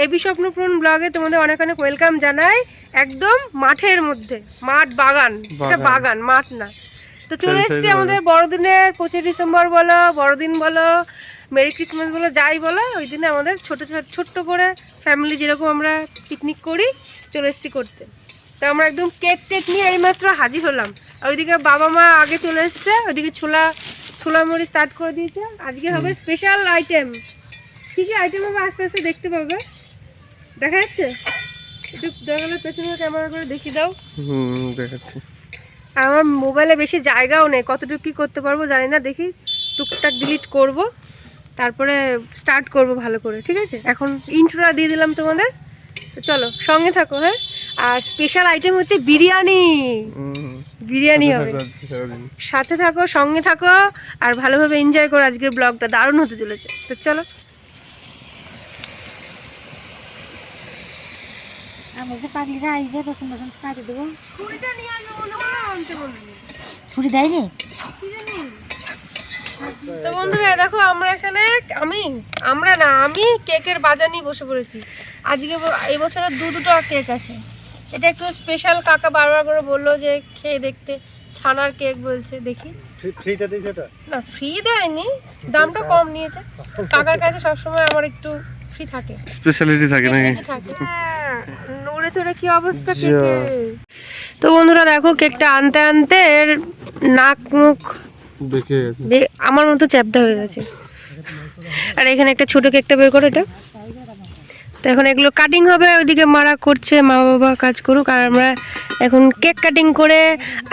AB স্বপ্নপূরণ ব্লগে তোমাদের অনেক অনেক ওয়েলকাম জানাই। একদম মাঠের মধ্যে, মাঠ বাগান, এটা বাগান মাঠ না। তো চলে এসেছি আমাদের বড়দিনের 25 ডিসেম্বর বলো, বড়দিন বলো, মেরি ক্রিসমাস বলো, যাই বলো, ওই দিনে আমাদের ছোট্ট করে ফ্যামিলি যেরকম আমরা পিকনিক করি চলে এসেছি করতে। তো আমরা একদম কেক টেক নিয়ে এইমাত্র হাজির হলাম। আর ওইদিকে বাবা মা আগে চলে এসছে, ওইদিকে ছোলা মুড়ি স্টার্ট করে দিয়েছে। আজকে হবে স্পেশাল আইটেম। কী কী আইটেম হবে আস্তে আস্তে দেখতে পাবে। দেখা যাচ্ছে? একটু দেখালে পেছনে ক্যামেরা করে দেখিয়ে দাও। দেখাচ্ছি। আমার মোবাইলে বেশি জায়গাও নেই, কতটুকু কী করতে পারবো জানি না, দেখি টুকটাক ডিলিট করব, তারপরে স্টার্ট করব ভালো করে, ঠিক আছে? এখন ইন্ট্রোটা দিয়ে দিলাম তোমাদের, তো চলো সঙ্গে থাকো। হ্যাঁ, আর স্পেশাল আইটেম হচ্ছে বিরিয়ানি। বিরিয়ানি হবে, সাথে থাকো, সঙ্গে থাকো, আর ভালোভাবে এনজয় করো। আজকের ব্লগটা দারুণ হতে চলেছে, তো চলো। তো বন্ধুরা দেখো, আমরা এখানে আমি কেকের বাজার নিয়ে বসে পড়েছি। আজকে এই বছরের দুটো কেক আছে। এটা একটু স্পেশাল, কাকা বারবার করে বললো যে খেয়ে দেখতে, ছানার কেক বলছে। দেখি ফ্রিতে দিয়েছে এটা? না, ফ্রি দেয়নি, দামটা কম নিয়েছে। কাকার কাছে সবসময় আমার একটু ফ্রি থাকে, স্পেশালিটি থাকে নাকি? নড়ে চড়ে কি অবস্থা কেকে। তো বন্ধুরা দেখো, কেকটা আনতে আনতে এর নাক মুখ আমার মতো চ্যাপটা হয়ে গেছে। আর এখানে একটা ছোট কেকটা বের করো এটা। তো এখন এগুলো কাটিং হবে, ওইদিকে মারা করছে, মা বাবা কাজ করুক, আর আমরা এখন কেক কাটিং করে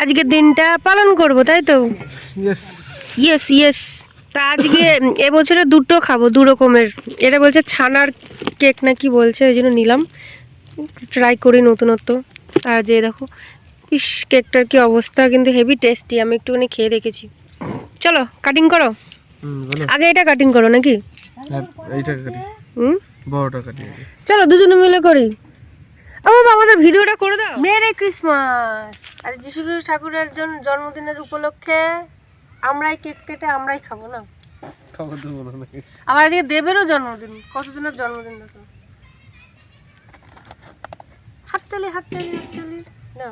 আজকের দিনটা পালন করব, তাই তো? Yes yes. তা আজকে এবছরে দুটো খাবো, দু রকমের। এটা বলছে ছানার কেক না কি বলছে, ওই জন্য নিলাম, ট্রাই করি নতুনত্ব। আর যে দেখো, ইস কেকটার কি অবস্থা, কিন্তু হেভি টেস্টি। আমি একটুখানি খেয়ে দেখেছি। চলো কাটিং করো, আগে এটা কাটিং করো নাকি? বড়টা কাটি। চলো দুজনে মিলে করি। আমাদের ভিডিওটা করে দাও। Merry Christmas. আর যিশু ঠাকুরের জন্মদিনের উপলক্ষে আমরাই কেক কেটে আমরাই খাবো না? খাবার দেবো না নাকি? আবার আজকে দেবেরও জন্মদিন। কতদিনের জন্মদিন দেখো। হাততালি না,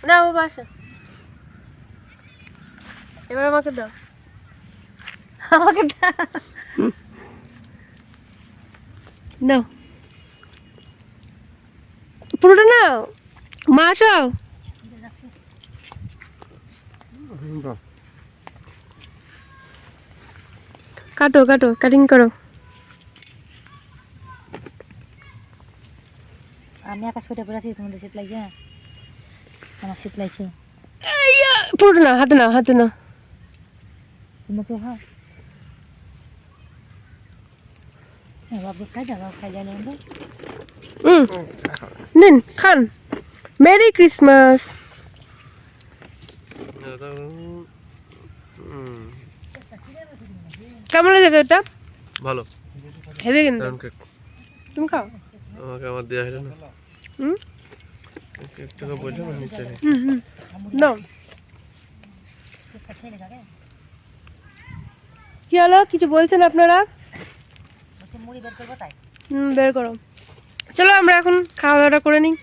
না ও বাসা। এবার আমাকে দাও, নাও পুরোটা নাও। মা আসো, কাটো কাটিং করো। আমি আকাশ ফেটে পড়েছি, তোমাদের শীত লাগছে? আমার শীত লাগছে। পুরোটা না, হাতে না। তোমাকে হ্যাঁ বাবু খাই যান নিন খান। Merry Christmas. কেমন লাগে এটা? ভালো, হেভি কিন্তু। তুমি খাও। আমাকে আমার দেয়া হলো না। একটু বললে না নিচে। নাও। কি হলো, কিছু বলছেন আপনারা? বের করো। চলো আমরা এখন খাওয়া দাওয়াটা করে নিই।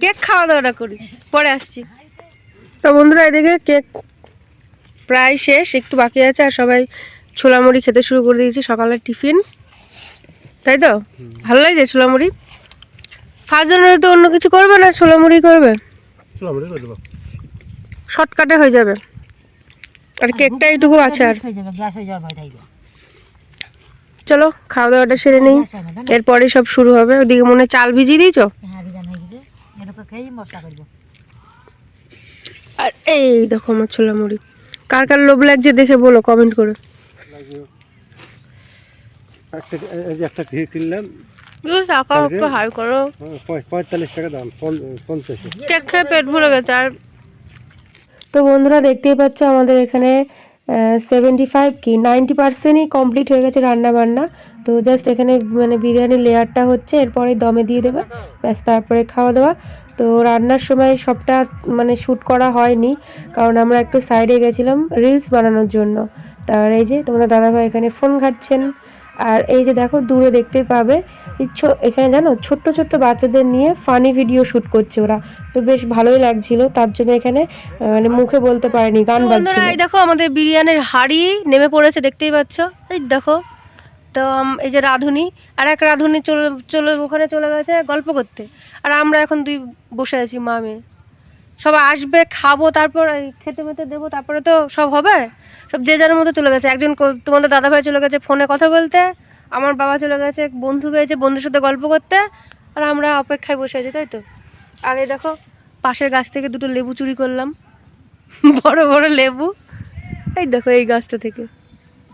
কেক খাওয়া দাওয়াটা করি, পরে আসছি। তো বন্ধুরা এদিকে কেক প্রায় শেষ, একটু বাকি আছে। আর সবাই ছোলা মুড়ি খেতে শুরু করে দিয়েছি, সকালের টিফিন, তাই তো? ভালো লাগছে ছোলা মুড়ি। ফার্স্ট জানুয়ারি তো অন্য কিছু করবে না, ছোলা মুড়ি করবে, শর্টকাটে হয়ে যাবে। আর কেকটা এইটুকু আছে। আর চলো খাওয়া দাওয়াটা সেরে নেই, এরপরে সব শুরু হবে। ওদিকে মনে হয় চাল ভিজিয়ে দিয়েছ। আর এই দেখো আমার ছোলা মুড়ি। কার কার লোভ লাগছে দেখে বলো কমেন্ট করে। একটা কিনলাম, টাকা একটু হাই করো। 45 টাকা দাম, 50। কেক খেয়ে পেট ভরে গেছে। আর তো বন্ধুরা দেখতেই পাচ্ছ আমাদের এখানে 75 কি 90%ই কমপ্লিট হয়ে গেছে রান্না বান্না। তো জাস্ট এখানে মানে বিরিয়ানির লেয়ারটা হচ্ছে, এরপরে দমে দিয়ে দেবে, ব্যাস তারপরে খাওয়া দাওয়া। তো রান্নার সময় সবটা মানে শ্যুট করা হয়নি, কারণ আমরা একটু সাইডে গেছিলাম রিলস বানানোর জন্য। তার এই যে তোমাদের দাদাভাই এখানে ফোন ঘাঁটছেন। আর এই যে দেখো দূরে দেখতে পাবে এখানে জানো ছোট্ট ছোট্ট বাচ্চাদের নিয়ে ফানি ভিডিও শ্যুট করছে ওরা। তো বেশ ভালোই লাগছিল, তার জন্য এখানে মানে মুখে বলতে পারেনি, গান বাজছিল। এই দেখো আমাদের বিরিয়ানির হাঁড়ি নেমে পড়েছে, দেখতেই পাচ্ছ, এই দেখো। তো এই যে রাঁধুনি, আর এক রাঁধুনি চলে ওখানে চলে গেছে গল্প করতে, আর আমরা এখন দুই বসে আছি মা মেয়ে। সবাই আসবে, খাবো, তারপর খেতে মেতে দেবো, তারপরে তো সব হবে। সব যে যার মতো চলে গেছে। একজন তোমাদের দাদাভাই চলে গেছে ফোনে কথা বলতে, আমার বাবা চলে গেছে বন্ধু পেয়েছে বন্ধুর সাথে গল্প করতে, আর আমরা অপেক্ষায় বসে আছি, তাই তো। আর এই দেখো পাশের গাছ থেকে দুটো লেবু চুরি করলাম, বড় বড় লেবু। এই দেখো এই গাছটা থেকে,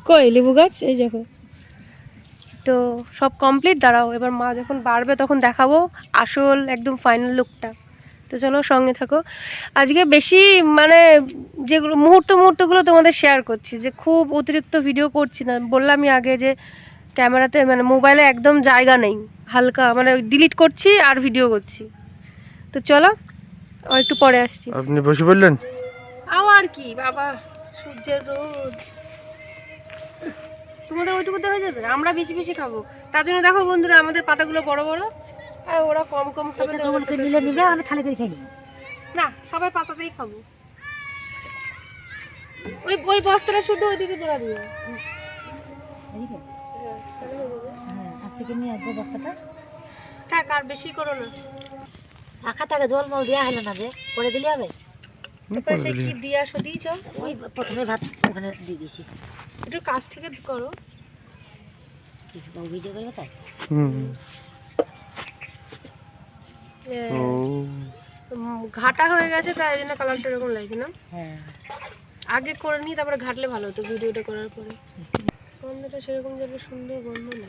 কই লেবু গাছ, এই দেখো। তো সব কমপ্লিট, দাঁড়াও এবার মা যখন বাড়বে তখন দেখাবো আসল একদম ফাইনাল লুকটা। তো চলো সঙ্গে থাকো। আজকে বেশি মানে যেগুলো মুহূর্তগুলো তোমাদের শেয়ার করছি, যে খুব অতিরিক্ত ভিডিও করছি না। বললামই আগে যে ক্যামেরাতে মানে মোবাইলে একদম জায়গা নেই, হালকা মানে ডিলিট করছি আর ভিডিও করছি। তো চলো একটু পরে আসছি। আপনি বসে পড়লেন? আবার কি বাবা, সূর্যের রোদ তোমাদের ওইটুকুতে হয়ে যাবে, আমরা বেশি বেশি খাবো। তার জন্য দেখো বন্ধুরা আমাদের পাতাগুলো বড় বড়, আর ওরা কম কম খাবে। আমি থালে করে খাই না, সবাই পাতাতেই খাবো। ওই বস্তাটা শুধু ওইদিকে জোড়া দিয়ে আজ থেকে নিয়ে আসবো বস্তাটা। থাক, আর বেশি করো না। আখা টাকা জল মল দেওয়া হলো না, যে পরে দিলে হবে। তারপরে সে কি দিয়ে আসো দিয়েছ? ওই প্রথমে ভাত ওখানে দিয়ে দিয়েছি। একটু কাছ থেকে করো, ভিডিও করবে তাই। ঘাটা হয়ে গেছে, তাই জন্য কালারটা এরকম লাগছে না। হ্যাঁ, আগে করে নিই, তারপরে ঘাটলে ভালো হতো ভিডিওটা করার পরে। গন্ধটা সেরকম যাবে, সুন্দর গন্ধ না।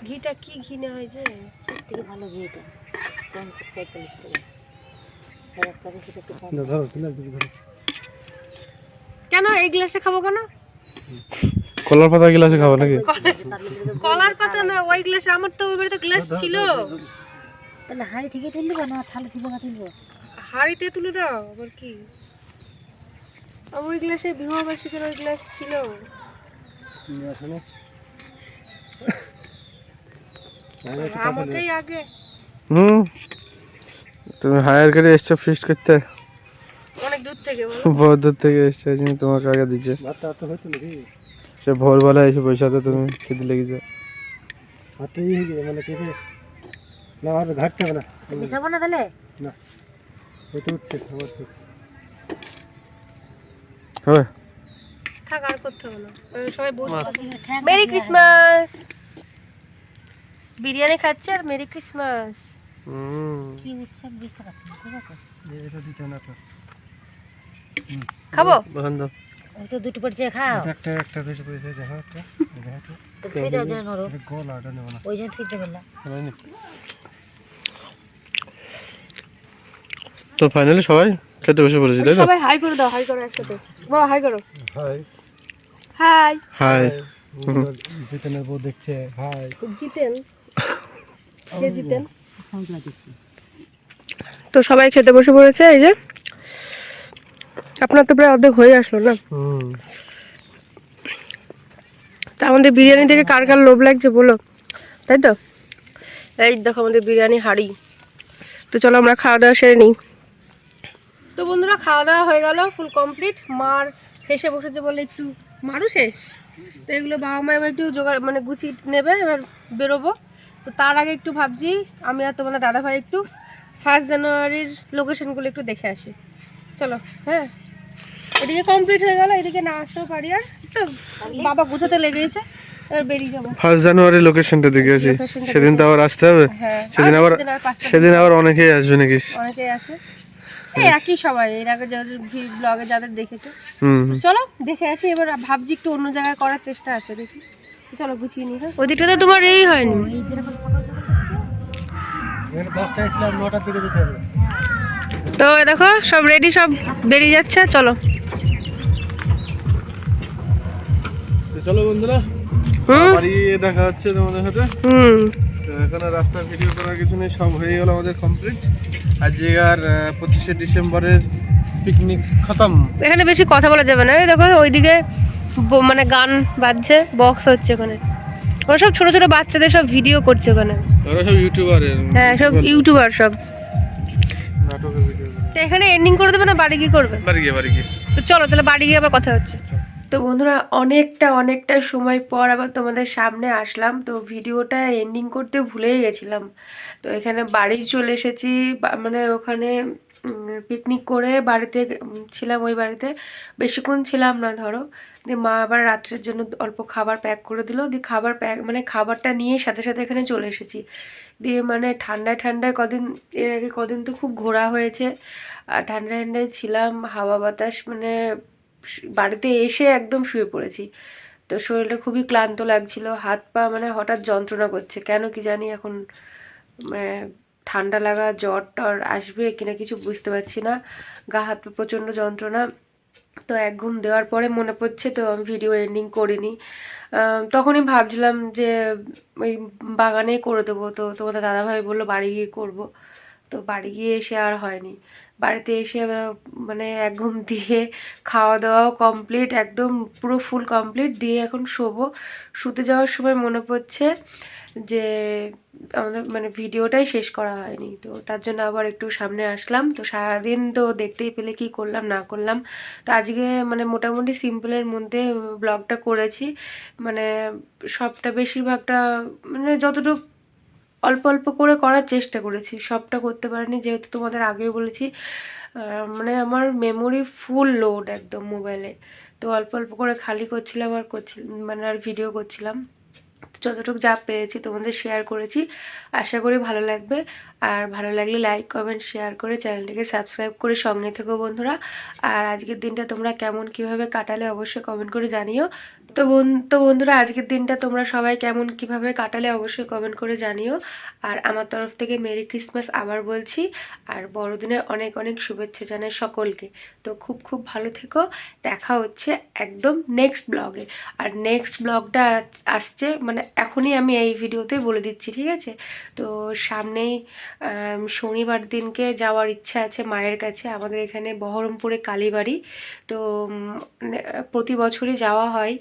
ঘিটা কি ঘি নেওয়া হয়েছে? সব থেকে ভালো ঘি এটা, 45 টাকা। কেন এই গ্লাসে খাবো কেন? কলার পাতা গ্লাসে খাবো নাকি? কলার পাতা না, ওই গ্লাসে। আমার তো ওই বাড়িতে গ্লাস ছিল। তাহলে হাঁড়ি থেকে তুলবো না থালে থেকে না তুলবো? হাঁড়িতে তুলে দাও আবার কি। ওই গ্লাসে বিবাহবার্ষিকের ওই গ্লাস ছিল। আমাকেই আগে। তুমি হায়ার করে এসছো ফিস্ট করতে? অনেক দূর থেকে, বহুত দূর থেকে এসছো, তোমাকে আগে দিচ্ছে। সে ভোরবেলা এসে বসে তুমি খেতে লেগেছো। না আর ঘাটতে হবে না, বিছাবো না তাহলে না এটা উঠছে হবে। থাক, আর করতে হবে না। সবাই মেরি ক্রিসমাস। বিরিয়ানি খাচ্ছে আর মেরি ক্রিসমাস। কি উৎসব বুঝতে পারছি না, ঠিক আছে। এটা দিতে না তো খাবো বন্ধ। ওই তো দুটো পড়ছে, খাও। একটা বেশি পয়সা দেখো একটা তো খেয়ে যাও যেন নরো, গোল আটা নেব না, ওই জন্য খেতে বললাম। তো ফাইনালি সবাই খেতে বসে পড়েছি, তাই তো? সবাই হাই করে দাও, হাই করো একসাথে। বাবা হাই করো। High high high. জিতেনের বউ দেখছে, হাই। জিতেন, কে জিতেন? তো সবাই খেতে বসে পড়েছে। এই যে আপনার তো প্রায় অর্ধেক হয়ে আসলো না। তা আমাদের বিরিয়ানি দেখে কার কার লোভ লাগছে বলো, তাই তো। এই দেখো আমাদের বিরিয়ানি হাঁড়ি। তো চলো আমরা খাওয়া দাওয়া সেরে নিই। তো বন্ধুরা খাওয়া দাওয়া হয়ে গেল, ফুল কমপ্লিট। মার হেসে বসেছে বলে একটু মারু শেষ। তো এগুলো বাবা মা এবার একটু জোগাড় মানে গুছিয়ে নেবে, এবার বেরোবো। তো তার আগে একটু ভাবছি আমি আর তোমাদের দাদাভাই একটু 1 জানুয়ারির লোকেশনগুলো একটু দেখে আসি। চলো। হ্যাঁ, এদিকে কমপ্লিট হয়ে গেল, এদিকে না আসতেও পারি। আর তো বাবা গুছাতে লেগেছে, এবার বেরিয়ে যাবো। 1 জানুয়ারি লোকেশনটা দেখে আসি। সেদিন তো আবার আসতে হবে। হ্যাঁ, সেদিন আবার অনেকেই আসবে নাকি? অনেকেই আছে, এই একই সবাই এর আগে যাদের ব্লগে যাদের দেখেছো। চলো দেখে আসি। এবার ভাবছি একটু অন্য জায়গায় করার চেষ্টা আছে, দেখি। চলো গুছিয়ে নি। ওই দিকটাতে তোমার এই হয়নি। তো দেখো সব রেডি, সব বেরিয়ে যাচ্ছে। চলো। চলো বন্ধুরা, হুম বাড়ি গিয়ে দেখা হচ্ছে তোমাদের সাথে। হুম তো এখন আর রাস্তার ভিডিও করার কিছু নেই, সব হয়ে গেল আমাদের কমপ্লিট। আজকে আর 25শে ডিসেম্বরের পিকনিক খতম। এখানে বেশি কথা বলা যাবে না। এই দেখো ওইদিকে মানে গান বাজছে, বক্স হচ্ছে ওখানে। ওরা সব ছোট ছোট বাচ্চাদের সব ভিডিও করছে ওখানে। ওরা সব ইউটিউবারের, হ্যাঁ সব ইউটিউবার সব। নাটকের ভিডিও করে। তো এখানে এন্ডিং করে দেবে না বাড়ি কি করবে? বাড়ি গিয়ে তো চলো তাহলে বাড়ি গিয়ে আবার কথা হচ্ছে। তো বন্ধুরা অনেকটা সময় পর আবার তোমাদের সামনে আসলাম। তো ভিডিওটা এন্ডিং করতে ভুলেই গেছিলাম। তো এখানে বাড়ি চলে এসেছি, মানে ওখানে পিকনিক করে বাড়িতে ছিলাম। ওই বাড়িতে বেশিক্ষণ ছিলাম না, ধরো দিয়ে মা আবার রাত্রের জন্য অল্প খাবার প্যাক করে দিল। দিয়ে খাবার প্যাক মানে খাবারটা নিয়ে সাথে সাথে এখানে চলে এসেছি। দিয়ে মানে ঠান্ডায় কদিন, এর আগে কদিন তো খুব ঘোরা হয়েছে, আর ঠান্ডায় ছিলাম, হাওয়া বাতাস, মানে বাড়িতে এসে একদম শুয়ে পড়েছি। তো শরীরটা খুবই ক্লান্ত লাগছিল, হাত পা মানে হঠাৎ যন্ত্রণা করছে, কেন কি জানি এখন, মানে ঠান্ডা লাগা জ্বর টর আসবে কিনা কিছু বুঝতে পারছি না। গা হাত পা প্রচণ্ড যন্ত্রণা। তো এক ঘুম দেওয়ার পরে মনে পড়ছে, তো আমি ভিডিও এন্ডিং করিনি। তখনই ভাবছিলাম যে ওই বাগানেই করে দেবো। তো তোমাদের দাদাভাই বললো বাড়ি গিয়ে করবো। তো বাড়ি গিয়ে এসে আর হয়নি। বাড়িতে এসে মানে এক ঘুম দিয়ে খাওয়া দাওয়াও কমপ্লিট, একদম পুরো ফুল কমপ্লিট দিয়ে এখন শোবো। শুতে যাওয়ার সময় মনে পড়ছে যে আমাদের মানে ভিডিওটাই শেষ করা হয়নি। তো তার জন্য আবার একটু সামনে আসলাম। তো সারাদিন তো দেখতেই পেলে কি করলাম না করলাম। তো আজকে মানে মোটামুটি সিম্পলের মধ্যে ব্লগটা করেছি, মানে সবটা বেশিরভাগটা মানে যতটুকু অল্প করে করার চেষ্টা করেছি, সবটা করতে পারিনি, যেহেতু তোমাদের আগেও বলেছি মানে আমার মেমোরি ফুল লোড একদম মোবাইলে। তো অল্প করে খালি করছিলাম আর মানে আর ভিডিও করছিলাম। যতটুকু যা পেরেছি তোমাদের শেয়ার করেছি, আশা করি ভালো লাগবে। আর ভালো লাগলে লাইক কমেন্ট শেয়ার করে চ্যানেলটিকে সাবস্ক্রাইব করে সঙ্গে থেকো বন্ধুরা। আর আজকের দিনটা তোমরা কেমন কিভাবে কাটালে অবশ্যই কমেন্ট করে জানিও। তো বন্ধুরা আজকের দিনটা তোমরা সবাই কেমন কিভাবে কাটালে অবশ্যই কমেন্ট করে জানিও। আর আমার তরফ থেকে মেরি ক্রিসমাস আবার বলছি, আর বড়দিনের অনেক শুভেচ্ছা জানাই সকলকে। তো খুব ভালো থেকো, দেখা হচ্ছে একদম নেক্সট ব্লগে। আর নেক্সট ব্লগটা আসছে মানে এখনই আমি এই ভিডিওতে বলে দিচ্ছি, ঠিক আছে? তো সামনেই শনিবার দিনকে যাওয়ার ইচ্ছা আছে মায়ের কাছে। আমাদের এখানে বহরমপুরে কালীবাড়ি। তো প্রতি বছরই যাওয়া হয়।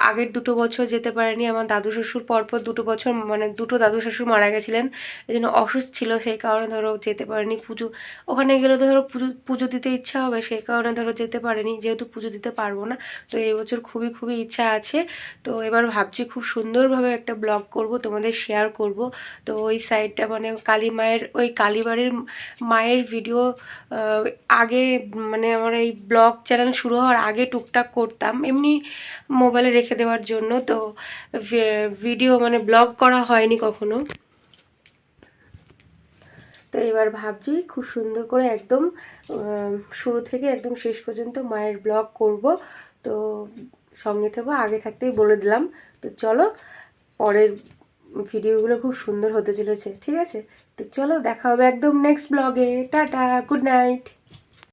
আগের 2 বছর যেতে পারেনি, আমার দাদু শ্বশুর পরপর 2 বছর মানে 2 দাদু শ্বশুর মারা গেছিলেন, এই জন্য অসুস্থ ছিল, সেই কারণে ধরো যেতে পারেনি। পুজো ওখানে গেলে তো ধরো পুজো দিতে ইচ্ছা হবে, সেই কারণে ধরো যেতে পারেনি, যেহেতু পুজো দিতে পারবো না। তো এই বছর খুবই ইচ্ছা আছে। তো এবার ভাবছি খুব সুন্দরভাবে একটা ব্লগ করব, তোমাদের শেয়ার করব। তো ওই সাইডটা মানে কালী মায়ের, ওই কালীবাড়ির মায়ের ভিডিও আগে মানে আমার এই ব্লগ চ্যানেল শুরু হওয়ার আগে টুকটাক করতাম এমনি মোবাইলে রেখে দেওয়ার জন্য। তো ভিডিও মানে ব্লগ করা হয়নি কখনো। তো এবার ভাবছি খুব সুন্দর করে একদম শুরু থেকে একদম শেষ পর্যন্ত মায়ের ব্লগ করব। তো সঙ্গে থেকো, আগে থাকতেই বলে দিলাম। তো চলো, পরের ভিডিওগুলো খুব সুন্দর হতে চলেছে, ঠিক আছে? তো চলো দেখা হবে একদম নেক্সট ব্লগে। Tata, good night.